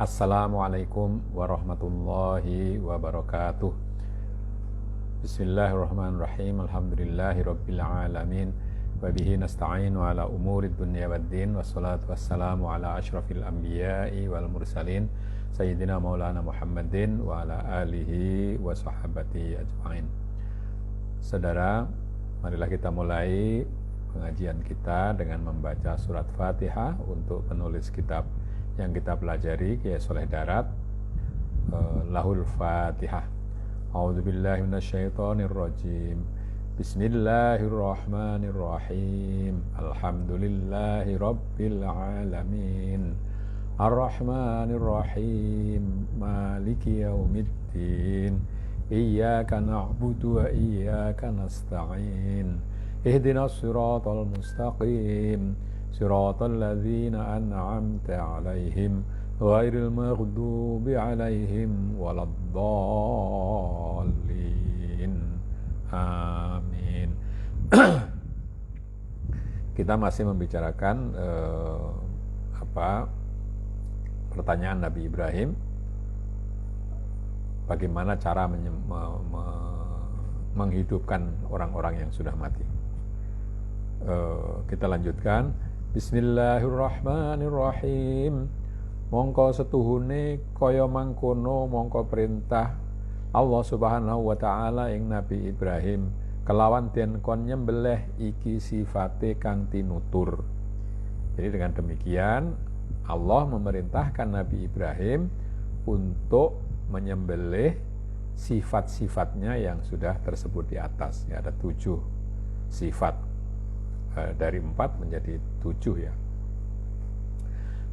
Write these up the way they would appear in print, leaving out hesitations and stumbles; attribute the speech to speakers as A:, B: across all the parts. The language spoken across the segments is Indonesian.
A: Assalamualaikum warahmatullahi wabarakatuh. Bismillahirrahmanirrahim. Alhamdulillahirabbil alamin. Wa bihi nasta'inu ala umurid dunya waddin. Wassalatu wassalamu ala asyrafil anbiya'i wal mursalin sayyidina maulana Muhammadin wa ala alihi wa sahabati ajma'in. Saudara, marilah kita mulai pengajian kita dengan membaca surat Fatihah untuk penulis kitab yang kita pelajari, Kiai Soleh Darat, Lahul Fatihah. A'udzubillahi minasyaitonirrajim. Bismillahirrahmanirrahim. Alhamdulillahi rabbil alamin. Ar-Rahmanirrahim. Maliki yaumiddin. Iyyaka na'budu wa iyyaka nasta'in. Ihdinas siratal mustaqim. Siratal ladzina an'amta 'alaihim ghairil maghdubi 'alaihim waladdallin. Amin. Kita masih membicarakan pertanyaan Nabi Ibrahim, bagaimana cara menghidupkan orang-orang yang sudah mati. Kita lanjutkan. Bismillahirrahmanirrahim. Mongko setuhune kaya mangkono mongko perintah Allah Subhanahu wa taala ing Nabi Ibrahim kelawan den kon nyembelih iki sifate kang tinutur. Jadi dengan demikian Allah memerintahkan Nabi Ibrahim untuk menyembelih sifat-sifatnya yang sudah tersebut di atas. Ya, ada 7 sifat. Dari 4 menjadi 7 ya.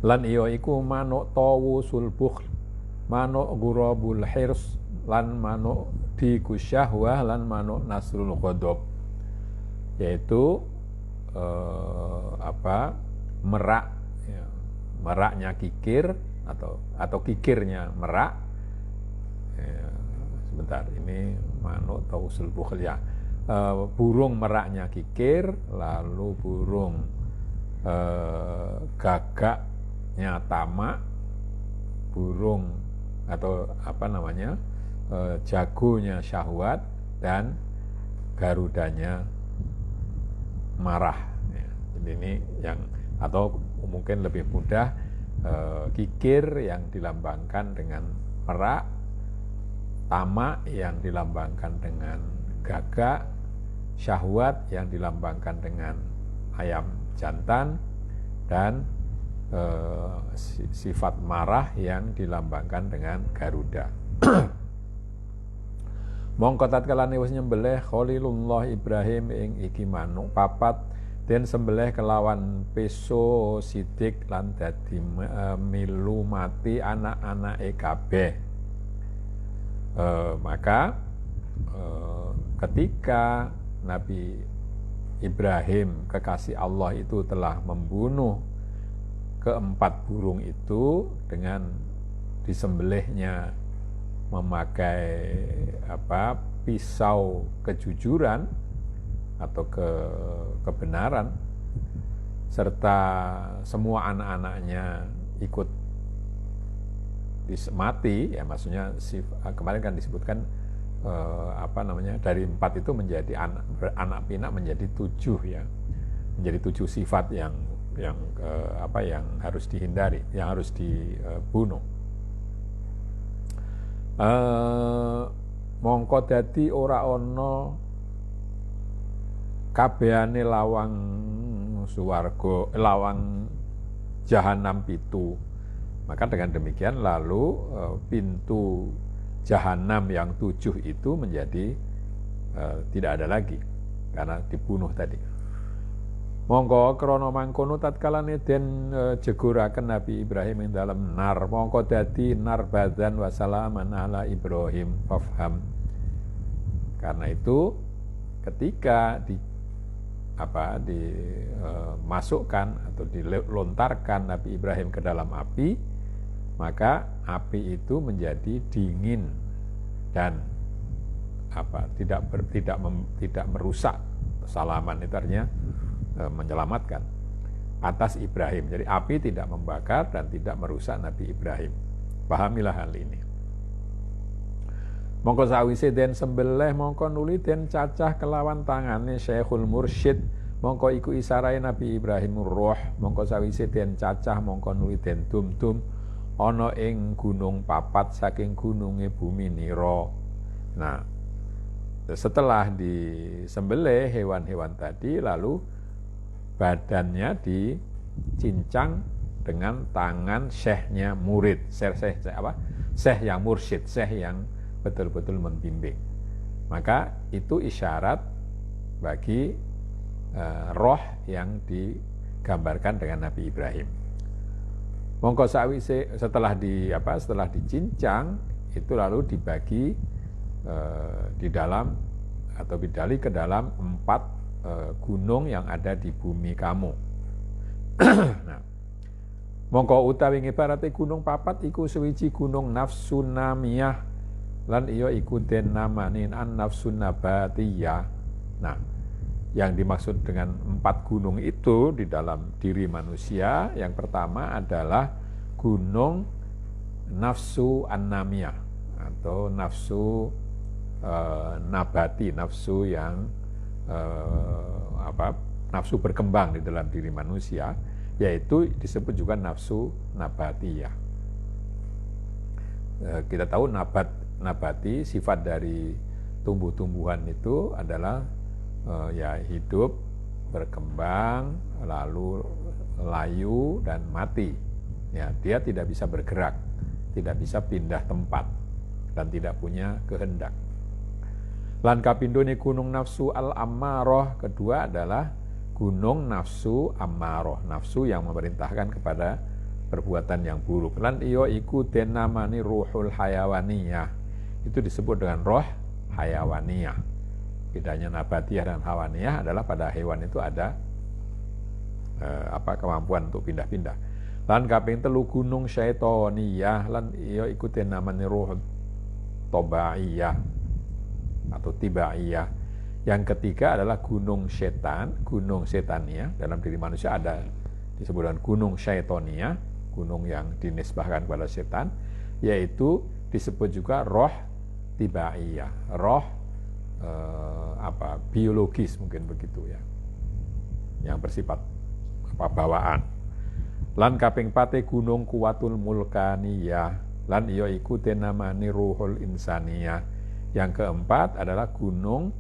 A: Lan iyo iku manuk tawusul bukhl, manuk gurabul hirs, lan manuk dikusyahwah, lan manuk nasrul ghadab. Yaitu merak ya. Meraknya kikir atau kikirnya merak. Ya, sebentar, ini manuk tawusul bukhl ya. Burung meraknya kikir, lalu burung gagaknya tamak, burung atau jagonya syahwat, dan garudanya marah. Ya, jadi ini yang, atau mungkin lebih mudah, kikir yang dilambangkan dengan merak, tamak yang dilambangkan dengan gagak, syahwat yang dilambangkan dengan ayam jantan, dan sifat marah yang dilambangkan dengan garuda. Mongko tatkala wis nyembelih Khalilullah Ibrahim ing iki manuk papat, den sembelih kelawan peso sidik lan dadi milu mati anak-anake kabeh. Maka ketika Nabi Ibrahim kekasih Allah itu telah membunuh keempat burung itu dengan disembelihnya memakai pisau kejujuran atau kebenaran, serta semua anak-anaknya ikut mati, ya maksudnya kemarin kan disebutkan dari 4 itu menjadi anak pinak menjadi 7 ya, menjadi 7 sifat yang harus dihindari, yang harus dibunuh. Mongko dadi ora ana kabehane lawang swarga, lawang jahanam pitu. Maka dengan demikian lalu pintu jahanam yang 7 itu menjadi tidak ada lagi karena dibunuh tadi. Mongko krana mangkono tatkalane den jeguraken Nabi Ibrahim ing dalem nar, mongko dadi nar badan wa salaman ala Ibrahim fafham. Karena itu ketika dimasukkan atau dilontarkan Nabi Ibrahim ke dalam api, maka api itu menjadi dingin dan tidak merusak. Salaman itu artinya menyelamatkan atas Ibrahim. Jadi api tidak membakar dan tidak merusak Nabi Ibrahim. Pahamilah hal ini. Mongko sawise den sembelih mongko nuli den cacah kelawan tangane Syekhul Mursyid, mongko iku isarahe Nabi Ibrahim Ruh, mongko sawise den cacah mongko nuli den dum-dum ana ing gunung papat saking gununge bumi nira. Nah, setelah disembelih hewan-hewan tadi, lalu badannya dicincang dengan tangan syekhnya murid, syekh yang mursyid, syekh yang betul-betul membimbing. Maka itu isyarat bagi roh yang digambarkan dengan Nabi Ibrahim. Mongko sawise setelah dicincang itu lalu dibagi di dalam atau bidali ke dalam 4 gunung yang ada di bumi kamu. Nah, mongko utawi ngibarate gunung papat iku suwiji gunung nafsun namiyah lan iya iku den namani an nafsun nabatiyah. Nah, yang dimaksud dengan 4 gunung itu di dalam diri manusia, yang pertama adalah gunung nafsu an-namiyah atau nafsu nabati, nafsu yang nafsu berkembang di dalam diri manusia, yaitu disebut juga nafsu nabatiyah. Kita tahu nabati, sifat dari tumbuh-tumbuhan itu adalah hidup, berkembang, lalu layu dan mati. Ya, dia tidak bisa bergerak, tidak bisa pindah tempat, dan tidak punya kehendak. Lan kapindo ni gunung nafsu al-ammaroh, kedua adalah gunung nafsu ammaroh, nafsu yang memerintahkan kepada perbuatan yang buruk. Lan iyo iku den namani ruhul hayawaniyah, itu disebut dengan roh hayawaniyah. Bedanya nabatiyah dan hawaniyah adalah pada hewan itu ada kemampuan untuk pindah-pindah. Lan kaping 3 gunung syaitoniyah, lan iyo iku den namani ruh tobaiyah atau tibaiyah. Yang ketiga adalah gunung setan, gunung setania. Dalam diri manusia ada disebut dengan gunung syaitoniyah, gunung yang dinisbahkan kepada setan, yaitu disebut juga roh tibaiyah, roh biologis mungkin begitu ya, yang bersifat bawaan. Lan kaping 4 gunung kuwatul mulkaniyah, lan iya iku den namani ruhul insaniyah. Yang keempat adalah gunung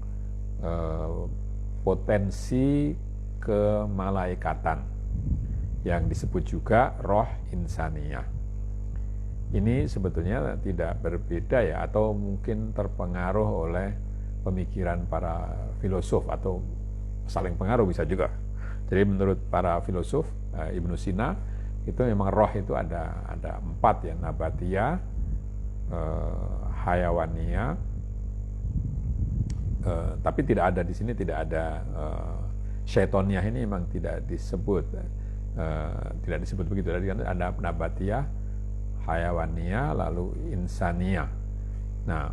A: potensi kemalaikatan, yang disebut juga roh insaniyah. Ini sebetulnya tidak berbeda ya, atau mungkin terpengaruh oleh pemikiran para filosof, atau saling pengaruh bisa juga. Jadi menurut para filosof, Ibnu Sina, itu memang roh itu ada 4 ya, nabatiyah, hayawaniyah, tapi tidak ada di sini, tidak ada syaitoniyah, ini memang tidak disebut begitu. Jadi kan ada nabatiyah, hayawaniyah, lalu insaniyah. Nah,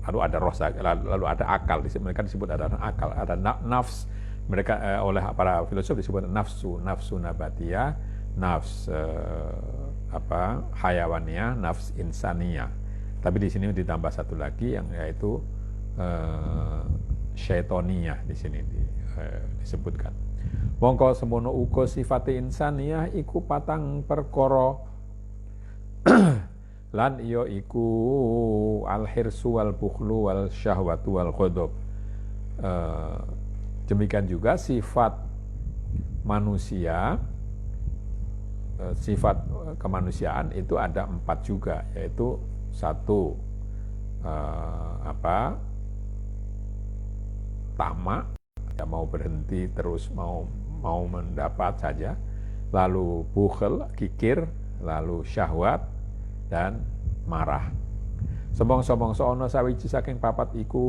A: lalu ada roh, lalu ada akal. Mereka disebut ada akal, ada nafs. Mereka oleh para filosof disebut nafsu nabatiyah, nafs hayawaniyah, nafs insaniyah. Tapi di sini ditambah satu lagi yang yaitu syaitoniyah di sini disebutkan. Mongko semono uga sifate insaniyah iku 4 perkara. Lan iya iku al-hirsu wal bukhlu wal syahwatu wal ghadab. Demikian juga sifat manusia, sifat kemanusiaan itu ada 4 juga, yaitu 1 tamak, tidak mau berhenti, terus mau mendapat saja. Lalu bukhl, kikir, lalu syahwat dan marah. Sombong-sombong sono sawiji saking 4 iku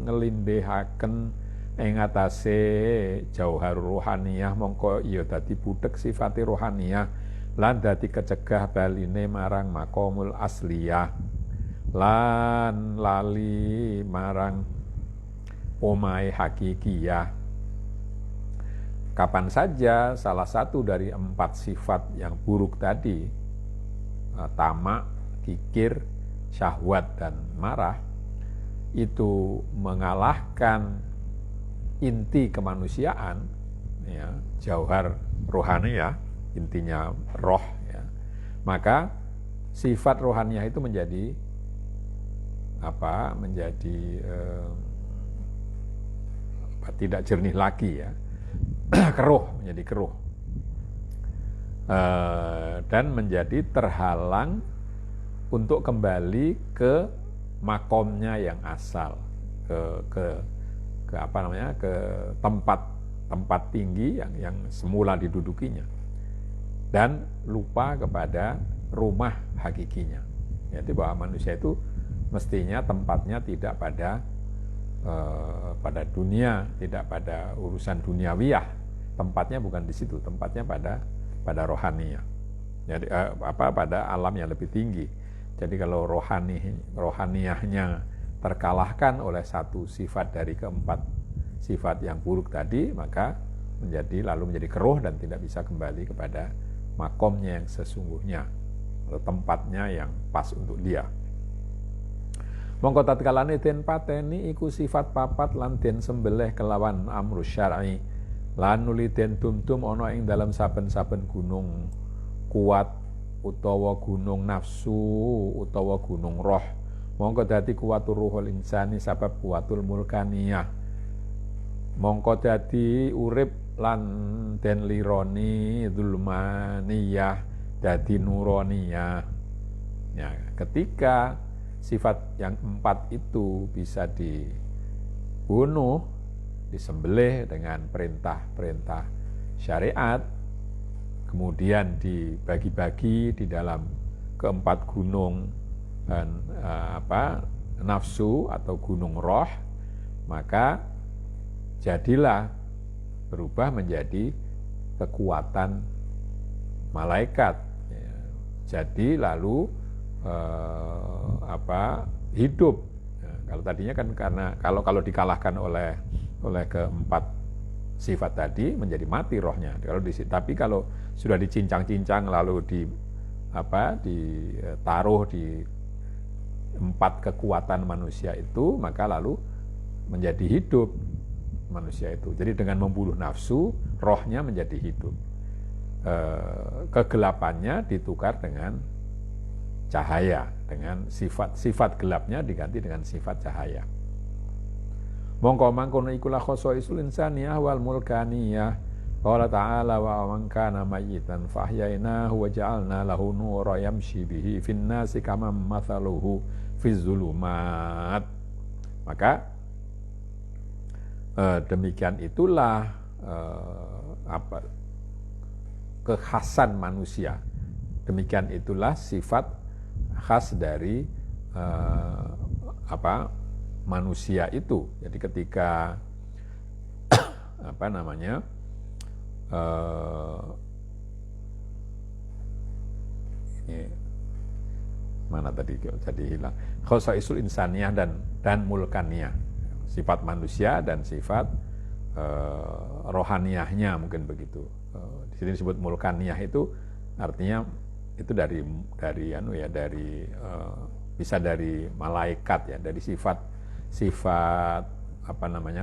A: ngelindehaken ing atase jauhar rohaniyah, mongko iya dadi budhek sifate rohaniyah lan dadi kecegah baline marang maqamul asliyah lan lali marang omahe hakikiyah. Kapan saja salah satu dari 4 sifat yang buruk tadi tamak, kikir, syahwat dan marah itu mengalahkan inti kemanusiaan, ya, jauhar rohaniyah, intinya roh, ya, maka sifat rohaniyah itu menjadi tidak jernih lagi, ya, keruh, menjadi keruh, dan menjadi terhalang untuk kembali ke makomnya yang asal, ke tempat tinggi yang semula didudukinya, dan lupa kepada rumah hakikinya. Jadi bahwa manusia itu mestinya tempatnya tidak pada dunia, tidak pada urusan duniawiyah. Tempatnya bukan di situ, tempatnya pada rohaniyah. Jadi pada alam yang lebih tinggi. Jadi kalau rohaniyahnya terkalahkan oleh satu sifat dari keempat sifat yang buruk tadi, maka lalu menjadi keruh dan tidak bisa kembali kepada makomnya yang sesungguhnya, atau tempatnya yang pas untuk dia. Mongko tatkalane den pateni iku sifat papat lan den sembelih kelawan amru syar'i, lan nuli den dumdum ana ing dalam saben-saben gunung kuat utawa gunung nafsu utawa gunung roh, mongko dadi kuwatur ruhul insani sabab kuwatul mulkaniyah, mongko dadi urip lan den lironi zulmaniyah dadi nuroniyah. Ya, ketika sifat yang 4 itu bisa dibunuh, disembelih dengan perintah-perintah syariat, kemudian dibagi-bagi di dalam keempat gunung dan nafsu atau gunung roh, maka jadilah berubah menjadi kekuatan malaikat. Jadi lalu hidup. Nah, kalau tadinya kan karena kalau dikalahkan oleh keempat sifat tadi menjadi mati rohnya. Tapi kalau sudah dicincang-cincang lalu ditaruh di 4 kekuatan manusia itu, maka lalu menjadi hidup manusia itu. Jadi dengan membunuh nafsu, rohnya menjadi hidup. Kegelapannya ditukar dengan cahaya, dengan sifat gelapnya diganti dengan sifat cahaya. Mongko mangkono ikulah khosaisul insaniyah wal mulkaniyah. Qala ta'ala wa man kana mayyitan fahyainahu wa ja'alna lahu nuran yamshi bihi fin nasi kama mathaluhu fiz zulumat. Maka demikian itulah kekhasan manusia. Demikian itulah sifat khas dari manusia itu. Jadi ketika mana tadi jadi hilang, khosaisul insaniyah dan mulkaniyah, sifat manusia dan sifat rohaniyahnya, mungkin begitu. Di sini disebut mulkaniyah, itu artinya itu dari bisa dari malaikat, ya, dari sifat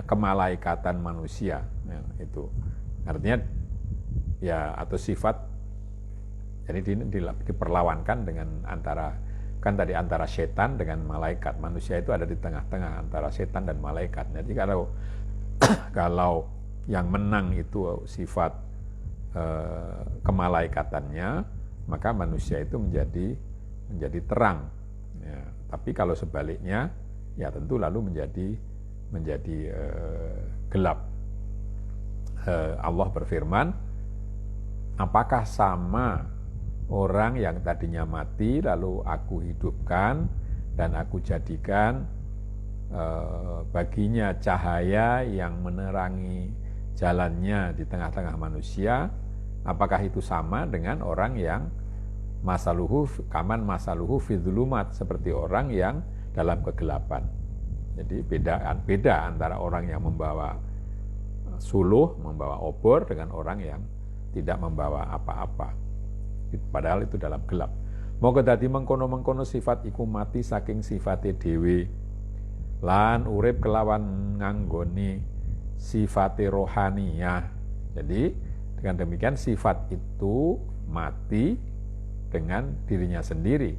A: kemalaikatan manusia, ya, itu artinya ya, atau sifat. Jadi diperlawankan dengan antara setan dengan malaikat. Manusia itu ada di tengah-tengah antara setan dan malaikat. Jadi kalau yang menang itu sifat kemalaikatannya, maka manusia itu menjadi terang. Ya, tapi kalau sebaliknya, ya tentu lalu menjadi gelap. Allah berfirman, apakah sama orang yang tadinya mati lalu aku hidupkan dan aku jadikan baginya cahaya yang menerangi jalannya di tengah-tengah manusia, apakah itu sama dengan orang yang masaluhu fi dzulumat, seperti orang yang dalam kegelapan. Jadi beda antara orang yang membawa suluh, membawa obor, dengan orang yang tidak membawa apa-apa, padahal itu dalam gelap. Mongko dadi mengkono-mengkono sifat iku mati saking sifate dhewe lan urip kelawan nganggoni sifate rohaniyah. Jadi dengan demikian sifat itu mati dengan dirinya sendiri.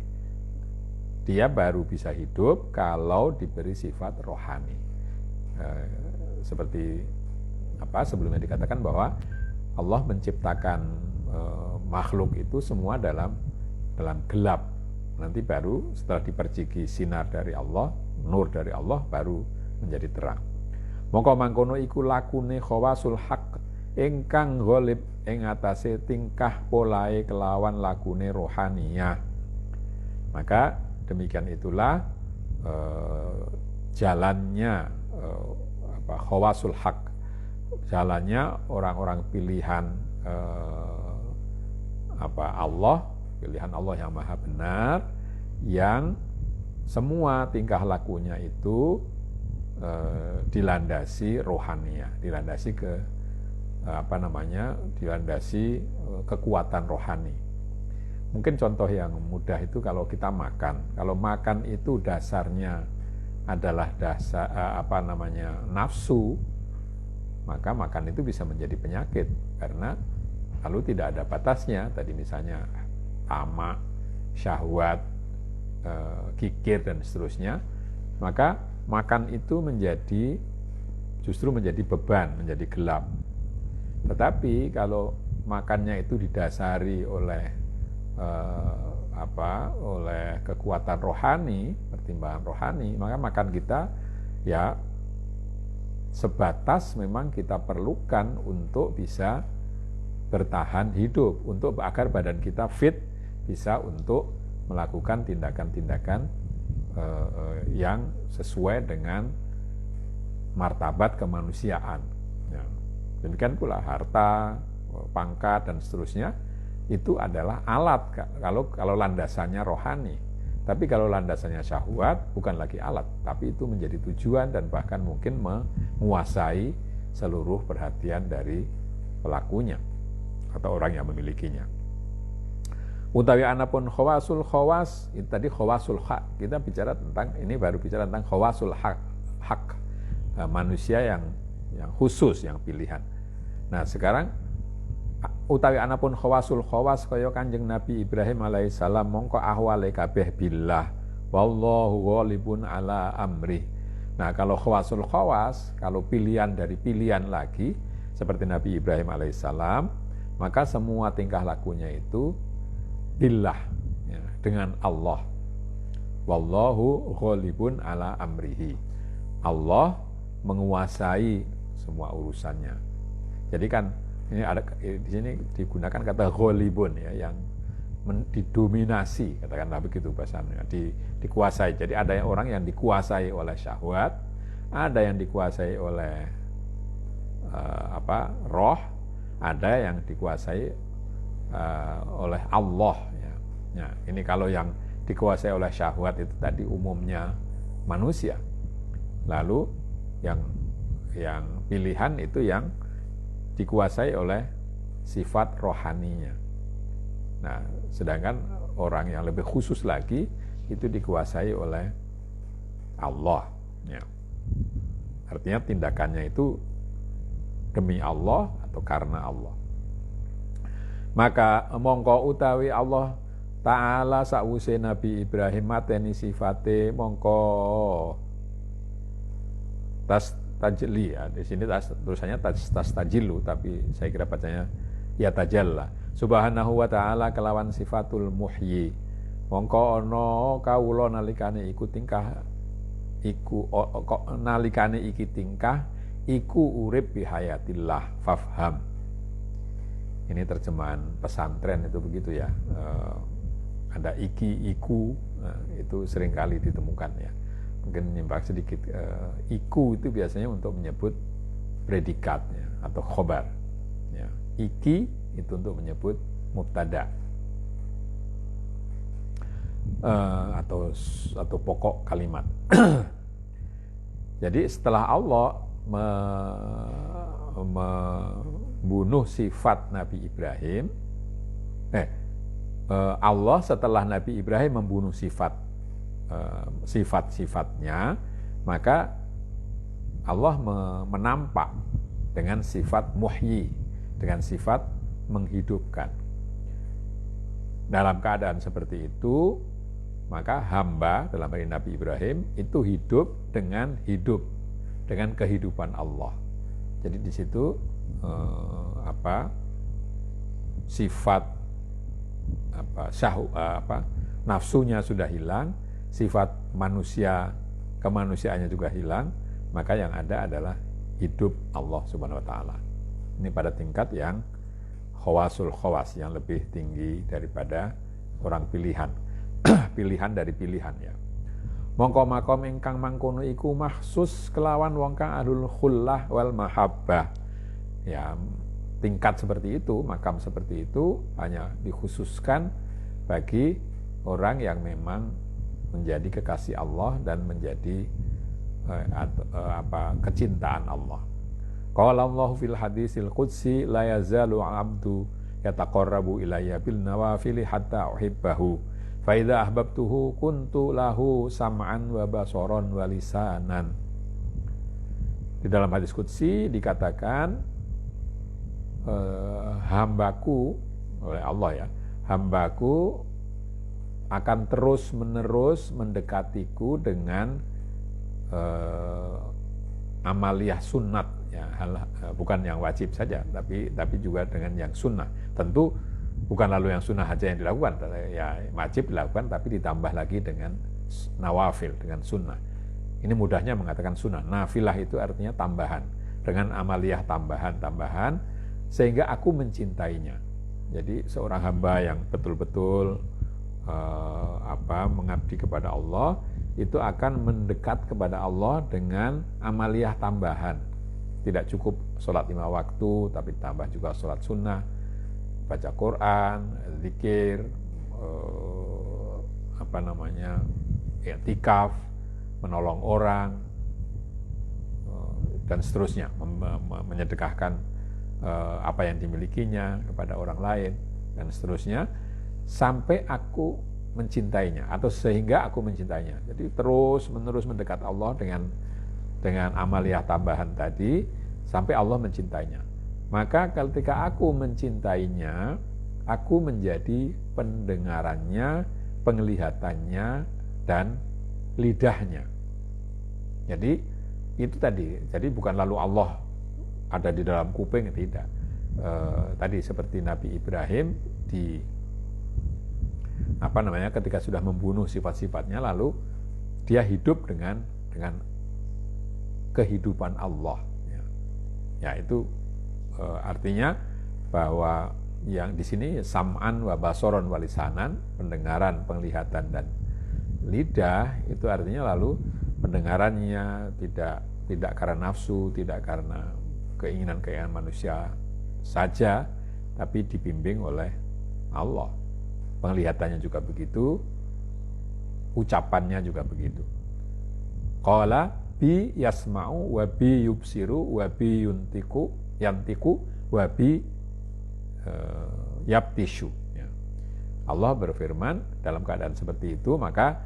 A: Dia baru bisa hidup kalau diberi sifat rohani. Seperti sebelumnya dikatakan bahwa Allah menciptakan makhluk itu semua dalam gelap. Nanti baru setelah diperciki sinar dari Allah, nur dari Allah, baru menjadi terang. Mongko mangkono iku lakune khawasul haq ingkang ghalib ing atase tingkah polae kelawan lakune rohaniyah. Maka demikian itulah jalannya khawasul haq, jalannya orang-orang pilihan Allah, pilihan Allah yang maha benar, yang semua tingkah lakunya itu dilandasi rohaniah, dilandasi dilandasi kekuatan rohani. Mungkin contoh yang mudah itu kalau kita makan. Kalau makan itu dasarnya adalah nafsu, maka makan itu bisa menjadi penyakit karena lalu tidak ada batasnya. Tadi misalnya tamak, syahwat, kikir dan seterusnya, maka makan itu justru menjadi beban, menjadi gelap. Tetapi kalau makannya itu didasari oleh oleh kekuatan rohani, pertimbangan rohani, maka makan kita ya sebatas memang kita perlukan untuk bisa bertahan hidup, agar badan kita fit, bisa untuk melakukan tindakan-tindakan yang sesuai dengan martabat kemanusiaan. Ya. Demikian pula harta, pangkat dan seterusnya itu adalah alat kalau landasannya rohani. Tapi kalau landasannya syahwat bukan lagi alat, tapi itu menjadi tujuan dan bahkan mungkin menguasai seluruh perhatian dari pelakunya atau orang yang memilikinya. Utawi anapun khawasul khawas, itu tadi khawasul hak. Kita bicara tentang baru bicara tentang khawasul hak manusia yang khusus, yang pilihan. Nah, sekarang utawi anapun khawasul khawas kaya Kanjeng Nabi Ibrahim alaihissalam mongko ahwale kabeh billah wallahu ghalibun ala amri. Nah, kalau khawasul khawas, kalau pilihan dari pilihan lagi seperti Nabi Ibrahim alaihissalam, maka semua tingkah lakunya itu billah, ya, dengan Allah. Wallahu ghalibun ala amrihi. Allah menguasai semua urusannya. Jadi kan ini ada di sini digunakan kata ghalibun, ya, yang didominasi, katakanlah begitu bahasanya, dikuasai. Jadi ada orang yang dikuasai oleh syahwat, ada yang dikuasai oleh roh, ada yang dikuasai oleh Allah. Ya. Nah, ini kalau yang dikuasai oleh syahwat itu tadi umumnya manusia. Lalu yang pilihan itu yang dikuasai oleh sifat rohaninya. Nah, sedangkan orang yang lebih khusus lagi itu dikuasai oleh Allah. Ya. Artinya tindakannya itu demi Allah atau karena Allah. Maka mongko utawi Allah Ta'ala sa'wuse Nabi Ibrahim mateni sifate mongko tajli, ya. Di sini tulisannya tajilu, tapi saya kira bacanya ya tajalla. Subhanahu wa ta'ala kelawan sifatul muhyi. Mongko ana kawula nalikane iku tingkah nalikane iki tingkah iku urip bihayatillah fafham. Ini terjemahan pesantren itu begitu, ya. Ada iki, iku, itu seringkali ditemukan, ya. Mungkin nyimpang sedikit, iku itu biasanya untuk menyebut predikat, ya, atau khobar, ya. Iki itu untuk menyebut mubtada, atau pokok kalimat. Jadi setelah Allah membunuh sifat Nabi Ibrahim, Allah setelah Nabi Ibrahim membunuh sifat-sifatnya, maka Allah menampak dengan sifat muhyi, dengan sifat menghidupkan. Dalam keadaan seperti itu, maka hamba dalam hal ini Nabi Ibrahim itu hidup dengan kehidupan Allah. Jadi di situ sifat nafsunya sudah hilang, sifat kemanusiaannya juga hilang, maka yang ada adalah hidup Allah Subhanahu wa taala. Ini pada tingkat yang khawasul khawas, yang lebih tinggi daripada orang pilihan. Pilihan dari pilihan, ya. Mongko makom ingkang mangkono iku mahsus kelawan wong kang ahlul khullah wal mahabbah. Ya, tingkat seperti itu, makam seperti itu hanya dikhususkan bagi orang yang memang menjadi kekasih Allah dan menjadi kecintaan Allah. Qala Allah fil hadisil qudsi la yazalu 'abdu yataqarrabu ilayya bil nawafili hatta uhibbahu fa idza ahbabtuhu kuntu lahu sam'an wa basaran wa lisanan. Di dalam hadis qudsi dikatakan hambaku, oleh Allah ya, hambaku akan terus-menerus mendekatiku dengan amaliyah sunnat, ya, bukan yang wajib saja, tapi juga dengan yang sunnah. Tentu bukan lalu yang sunnah saja yang dilakukan, ya wajib dilakukan, tapi ditambah lagi dengan nawafil, dengan sunnah. Ini mudahnya mengatakan sunnah. Nafilah itu artinya tambahan, dengan amaliyah tambahan, sehingga aku mencintainya. Jadi seorang hamba yang betul-betul mengabdi kepada Allah, itu akan mendekat kepada Allah dengan amaliyah tambahan. Tidak cukup sholat 5 waktu, tapi tambah juga sholat sunnah, baca Quran, zikir, i'tikaf, menolong orang, dan seterusnya, menyedekahkan apa yang dimilikinya kepada orang lain, dan seterusnya, sampai aku mencintainya, atau sehingga aku mencintainya. Jadi terus-menerus mendekat Allah dengan amaliyah tambahan tadi, sampai Allah mencintainya. Maka ketika aku mencintainya, aku menjadi pendengarannya, penglihatannya, dan lidahnya. Jadi itu tadi. Jadi bukan lalu Allah ada di dalam kuping, tidak. Tadi seperti Nabi Ibrahim ketika sudah membunuh sifat-sifatnya, lalu dia hidup dengan kehidupan Allah. Ya, itu artinya bahwa yang di sini sam'an wa basoron wa lisanan, pendengaran, penglihatan, dan lidah, itu artinya lalu pendengarannya tidak karena nafsu, tidak karena keinginan manusia saja, tapi dibimbing oleh Allah. Penglihatannya juga begitu, ucapannya juga begitu. Qala bi yasma'u wa bi yubsiru wa bi yantiku wa bi yaptishu. Allah berfirman dalam keadaan seperti itu, maka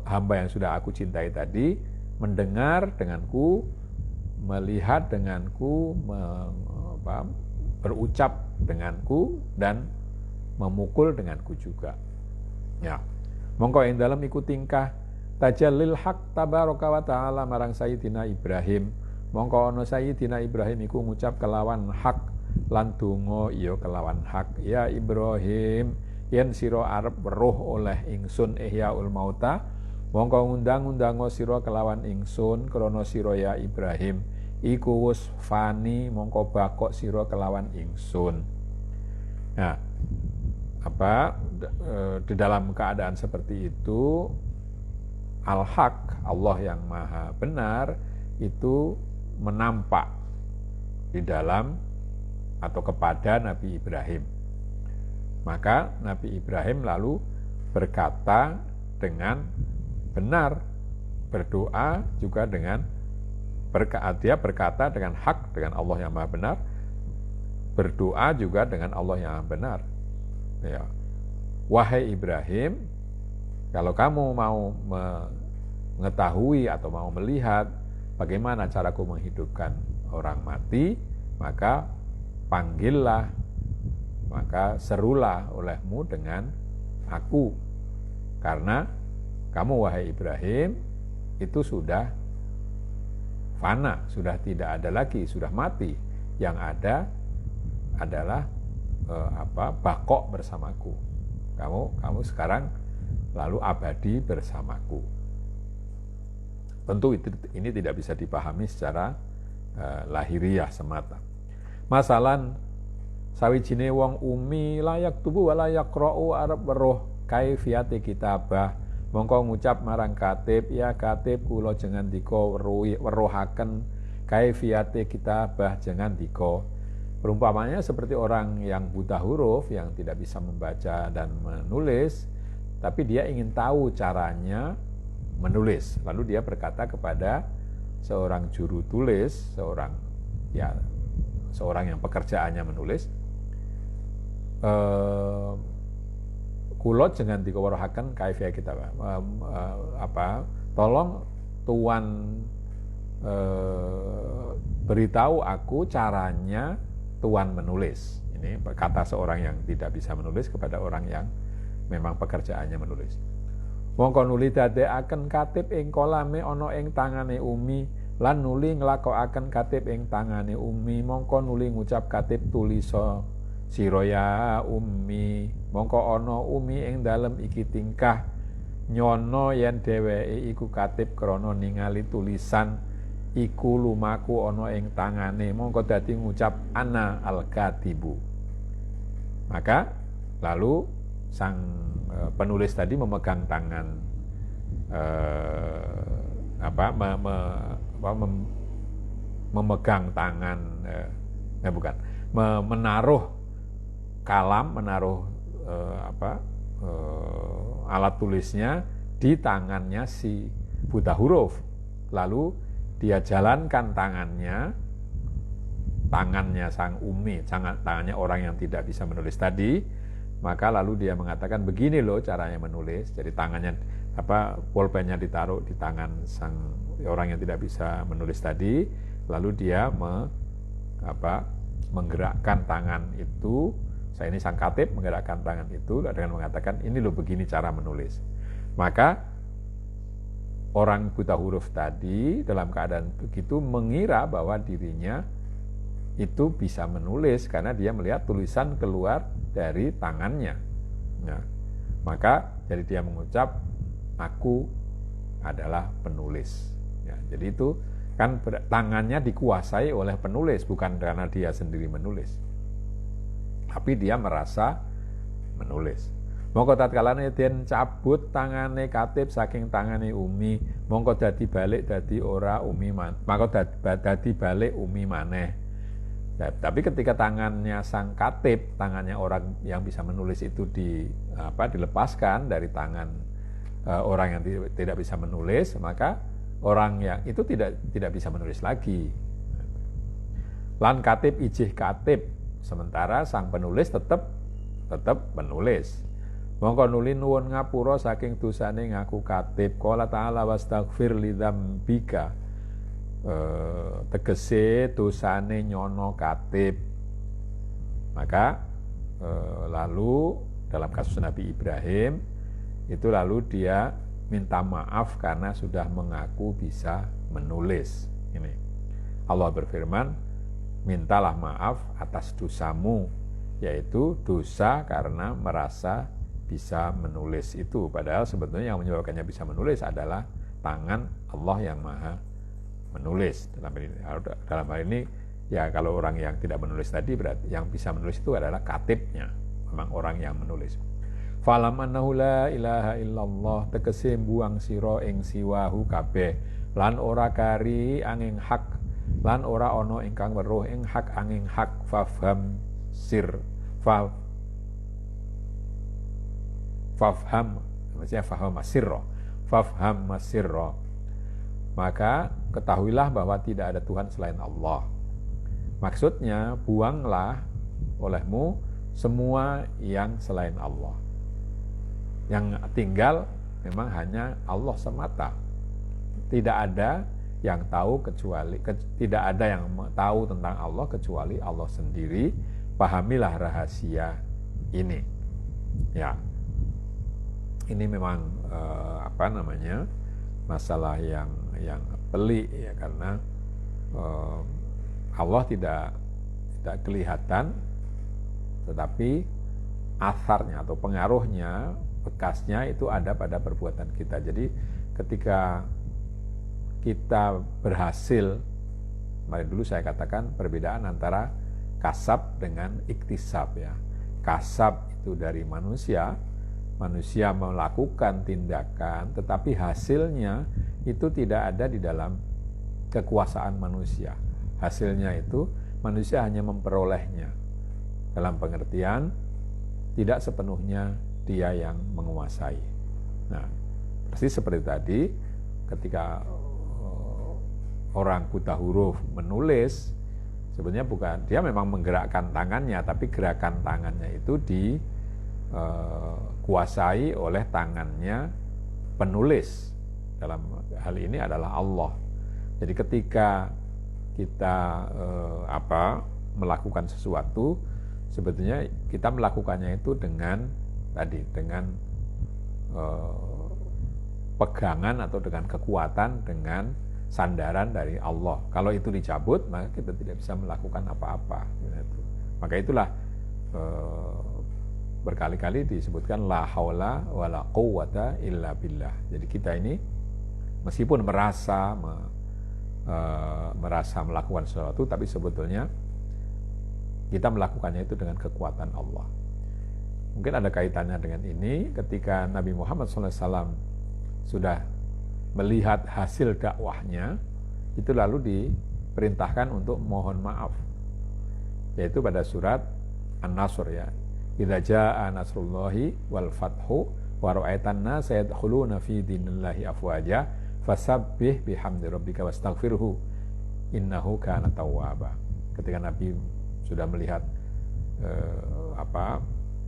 A: hamba yang sudah aku cintai tadi mendengar denganku, melihat denganku, berucap denganku, dan memukul denganku juga. Ya. Mongko ing dalem iku tingkah tajallil haq tabaraka wa taala marang Sayyidina Ibrahim. Mongko ana Sayyidina Ibrahim iku ngucap kelawan hak lan donga iya kelawan hak. Ya Ibrahim, yen sira arep weruh oleh ingsun ihyaul mauta, mongko ngundang-undango sira kelawan ingsun krana sira ya Ibrahim iku wis fani, mongko bakok sira kelawan ingsun. Nah, di dalam keadaan seperti itu, al-haq, Allah yang maha benar, itu menampak di dalam atau kepada Nabi Ibrahim. Maka Nabi Ibrahim lalu berkata dengan benar, berdoa juga dengan dia berkata dengan hak, dengan Allah yang maha benar, berdoa juga dengan Allah yang maha benar. ya, wahai Ibrahim, kalau kamu mau mengetahui atau mau melihat bagaimana caraku menghidupkan orang mati, maka panggillah, maka serulah olehmu dengan aku. Karena kamu wahai Ibrahim itu sudah fana, sudah tidak ada lagi, sudah mati. Yang ada adalah bakok bersamaku. Kamu sekarang lalu abadi bersamaku. Tentu ini tidak bisa dipahami secara lahiriah semata. Masalan sawijine wong umi layak tubuh walayak ro'u arab weruh kaifiyate kitabah, mongko ngucap marang katib, ya katib kula jangan diko weruhaken kaifiyate kitabah, jangan diko. Perumpamannya seperti orang yang buta huruf, yang tidak bisa membaca dan menulis, tapi dia ingin tahu caranya menulis. Lalu dia berkata kepada seorang juru tulis, seorang yang pekerjaannya menulis, kulot jangan dikawarahaken kaifiyah kita, tolong tuan beritahu aku caranya tuan menulis. Ini kata seorang yang tidak bisa menulis kepada orang yang memang pekerjaannya menulis. Mongko nuli dadekaken katib ing kolame ana ing tangane umi, lan nuli nglakokaken katib ing tangane umi, mongko nuli ngucap katib tulisa sira ya ummi, mongko ana umi ing dalem iki tingkah nyono yen dheweke iku katib krana ningali tulisan iku lumaku ana ing tangane, mongko dadi ngucap ana al-katibu. Maka lalu sang penulis tadi memegang tangan memegang tangan menaruh kalam, menaruh alat tulisnya di tangannya si buta huruf. Lalu dia jalankan tangannya sang umi, tangannya orang yang tidak bisa menulis tadi. Maka lalu dia mengatakan begini loh caranya menulis. Jadi tangannya pulpennya ditaruh di tangan sang orang yang tidak bisa menulis tadi. Lalu dia menggerakkan tangan itu. Saya ini sang katib menggerakkan tangan itu dengan mengatakan ini loh begini cara menulis. Maka orang buta huruf tadi dalam keadaan begitu mengira bahwa dirinya itu bisa menulis karena dia melihat tulisan keluar dari tangannya. Nah, maka jadi dia mengucap aku adalah penulis. Ya, jadi itu kan tangannya dikuasai oleh penulis, bukan karena dia sendiri menulis, tapi dia merasa menulis. Mongko tatkalane den cabut tangane katib saking tangane umi, mongko dadi balik dadi ora umi maka dadi balik umi maneh. Tapi ketika tangannya sang katib, tangannya orang yang bisa menulis itu dilepaskan dari tangan orang yang tidak bisa menulis, maka orang yang itu tidak bisa menulis lagi. Lan katib ijih katib, sementara sang penulis tetap menulis. Mongko nuli nuwun ngapura saking dosane ngaku katib. Qala ta'ala wastaghfir lidzambika, tegese dosane nyono katib. Maka lalu dalam kasus Nabi Ibrahim itu lalu dia minta maaf karena sudah mengaku bisa menulis. Ini Allah berfirman, mintalah maaf atas dosamu, yaitu dosa karena merasa bisa menulis itu. Padahal sebetulnya yang menyebabkannya bisa menulis adalah tangan Allah yang maha menulis. Dalam hal ini ya, kalau orang yang tidak menulis tadi berarti yang bisa menulis itu adalah katibnya, memang orang yang menulis. Falam annahu la ilaha illallah, tegese buang sira ing siwahu kabeh, lan ora kari angin hak, lan ora ana ingkang weruh ing hak angin hak. Fafham maksudnya fafham masirra, maka ketahuilah bahwa tidak ada Tuhan selain Allah. Maksudnya buanglah olehmu semua yang selain Allah. Yang tinggal memang hanya Allah semata. Tidak ada yang tahu tidak ada yang tahu tentang Allah kecuali Allah sendiri. Pahamilah rahasia ini. Ya, ini memang masalah yang pelik ya, karena Allah tidak kelihatan, tetapi asarnya atau pengaruhnya, bekasnya itu ada pada perbuatan kita. Jadi ketika kita berhasil, kemarin dulu saya katakan perbedaan antara kasab dengan iktisab ya. Kasab itu dari manusia melakukan tindakan, tetapi hasilnya itu tidak ada di dalam kekuasaan manusia. Hasilnya itu manusia hanya memperolehnya. Dalam pengertian tidak sepenuhnya dia yang menguasai. Nah, persis seperti tadi ketika orang buta huruf menulis, sebenarnya bukan, dia memang menggerakkan tangannya, tapi gerakan tangannya itu dikuasai oleh tangannya penulis. Dalam hal ini adalah Allah. Jadi ketika kita melakukan sesuatu, sebetulnya kita melakukannya itu dengan pegangan atau dengan kekuatan, dengan sandaran dari Allah. Kalau itu dicabut, maka kita tidak bisa melakukan apa-apa. Maka itulah berkali-kali disebutkan la haula wala quwwata illa billah. Jadi kita ini meskipun merasa melakukan sesuatu, tapi sebetulnya kita melakukannya itu dengan kekuatan Allah. Mungkin ada kaitannya dengan ini ketika Nabi Muhammad SAW sudah melihat hasil dakwahnya, itu lalu diperintahkan untuk mohon maaf, yaitu pada surat An-Nasr ya. Idza jaa nasrullahi wal fathu wa ra'aitan nasa yadkhuluna fi dinillahi afwaja fasabbih bihamdi rabbika wastaghfirhu innahu kana tawwaba. Ketika Nabi sudah melihat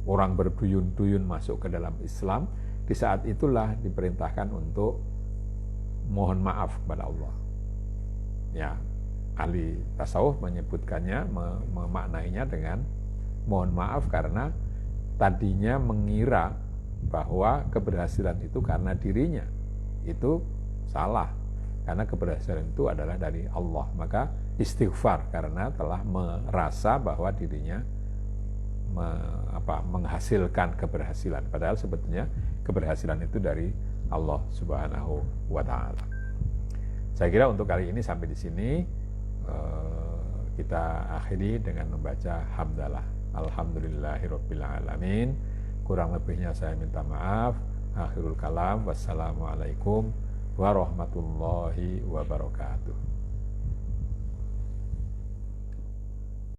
A: orang berduyun-duyun masuk ke dalam Islam, di saat itulah diperintahkan untuk mohon maaf kepada Allah. Ya, ahli tasawuf menyebutkannya, memaknainya dengan mohon maaf karena tadinya mengira bahwa keberhasilan itu karena dirinya. Itu salah, karena keberhasilan itu adalah dari Allah. Maka istighfar karena telah merasa bahwa dirinya menghasilkan keberhasilan, padahal sebetulnya keberhasilan itu dari Allah Subhanahu wa Ta'ala. Saya kira untuk kali ini sampai di sini, kita akhiri dengan membaca hamdalah. Alhamdulillahirabbil alamin. Kurang lebihnya saya minta maaf. Akhirul kalam, wassalamualaikum warahmatullahi wabarakatuh.